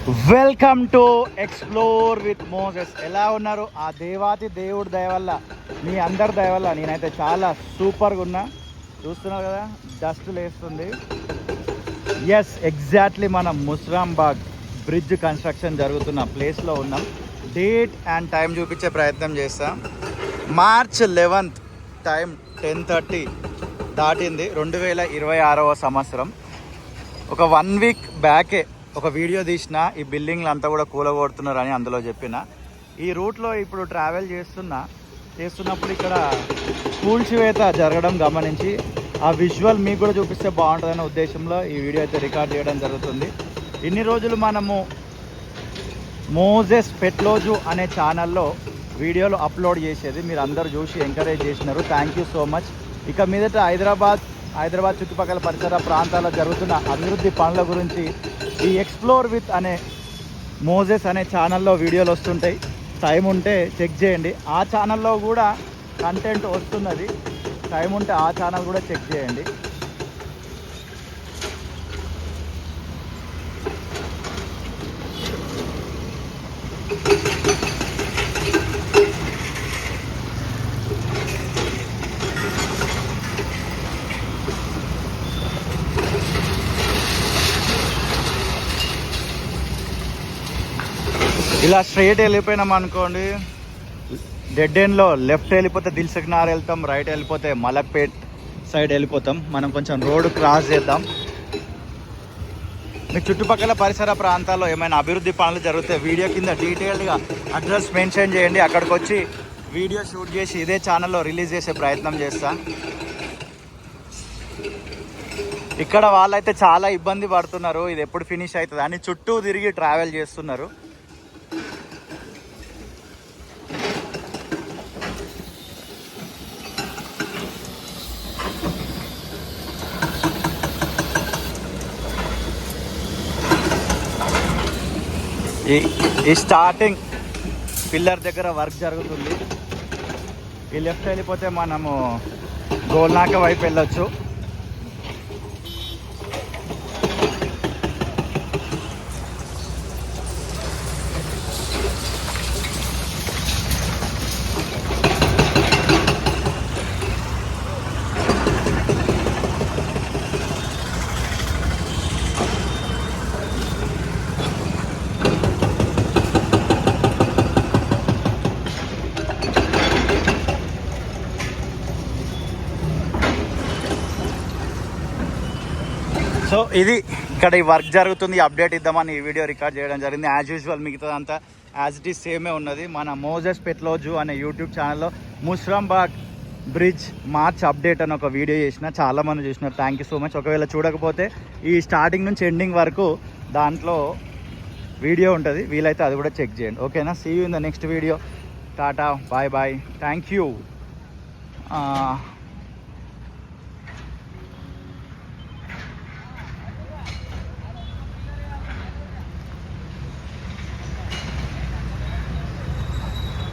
Welcome to explore with Moses. ఎలా ఉన్నారు? ఆ దేవాతి దేవుడి దయ వల్ల, మీ అందరి దయ వల్ల నేనైతే చాలా సూపర్గా ఉన్నా. చూస్తున్నారు కదా, డస్ట్ లేస్తుంది. ఎస్, ఎగ్జాక్ట్లీ మనం ముస్రాంబాగ్ బ్రిడ్జ్ కన్స్ట్రక్షన్ జరుగుతున్న ప్లేస్లో ఉన్నాం. డేట్ అండ్ టైం చూపించే ప్రయత్నం చేస్తాం. మార్చ్ 11th, టైం 10:30 దాటింది. 2026వ సంవత్సరం. ఒక 1 వీక్ బ్యాకే ఒక వీడియో తీసిన, ఈ బిల్డింగ్లు అంతా కూడా కూలగొడుతున్నారని అందులో చెప్పిన. ఈ రూట్లో ఇప్పుడు ట్రావెల్ చేస్తున్నప్పుడు ఇక్కడ కూల్చివేత జరగడం గమనించి ఆ విజువల్ మీకు కూడా చూపిస్తే బాగుంటుందనే ఉద్దేశంలో ఈ వీడియో అయితే రికార్డ్ చేయడం జరుగుతుంది. ఇన్ని రోజులు మనము మోజెస్ పెట్లోజు అనే ఛానల్లో వీడియోలు అప్లోడ్ చేసేది, మీరు అందరూ చూసి ఎంకరేజ్ చేసినారు. Thank you so much. ఇక మీదట హైదరాబాద్ చుట్టుపక్కల పరిసర ప్రాంతాల్లో జరుగుతున్న అభివృద్ధి పనుల గురించి ఈ ఎక్స్ప్లోర్ విత్ అనే మోజెస్ అనే ఛానల్లో వీడియోలు వస్తుంటాయి. టైం ఉంటే చెక్ చేయండి. ఆ ఛానల్లో కూడా కంటెంట్ వస్తున్నది. టైం ఉంటే ఆ ఛానల్ కూడా చెక్ చేయండి. ఇలా స్ట్రైట్ వెళ్ళిపోయినాం అనుకోండి, డెడ్ ఎండ్లో లెఫ్ట్ వెళ్ళిపోతే దిల్సుఖ్నగర్ వెళ్తాం, రైట్ వెళ్ళిపోతే మలక్పేట్ సైడ్ వెళ్ళిపోతాం. మనం కొంచెం రోడ్ క్రాస్ చేద్దాం. మీ చుట్టుపక్కల పరిసర ప్రాంతాల్లో ఏమైనా అభివృద్ధి పనులు జరిగితే వీడియో కింద డీటెయిల్డ్గా అడ్రస్ మెన్షన్ చేయండి. అక్కడికి వచ్చి వీడియో షూట్ చేసి ఇదే ఛానల్లో రిలీజ్ చేసే ప్రయత్నం చేస్తా. ఇక్కడ వాళ్ళైతే చాలా ఇబ్బంది పడుతున్నారు, ఇది ఎప్పుడు ఫినిష్ అవుతుంది అని చుట్టూ తిరిగి ట్రావెల్ చేస్తున్నారు. ఈ స్టార్టింగ్ పిల్లర్ దగ్గర వర్క్ జరుగుతుంది. ఈ లెఫ్ట్ వెళ్ళిపోతే మనము గోల్నాక వైపు వెళ్ళొచ్చు. సో ఇది ఇక్కడ ఈ వర్క్ జరుగుతుంది, అప్డేట్ ఇద్దామని ఈ వీడియో రికార్డ్ చేయడం జరిగింది. యాజ్ యూజువల్ మిగతా అంతా యాజ్ ఇట్ ఈస్ సేమే ఉన్నది. మన మోజెస్ పెట్లోజు అనే యూట్యూబ్ ఛానల్లో ముస్రాంబాగ్ బ్రిడ్జ్ మార్చ్ అప్డేట్ అని ఒక వీడియో చేసిన, చాలామంది చూసినారు. Thank you so much. ఒకవేళ చూడకపోతే ఈ స్టార్టింగ్ నుంచి ఎండింగ్ వరకు దాంట్లో వీడియో ఉంటుంది, వీలైతే అది కూడా చెక్ చేయండి. ఓకేనా? See you in the next video. Tata, bye bye, thank you.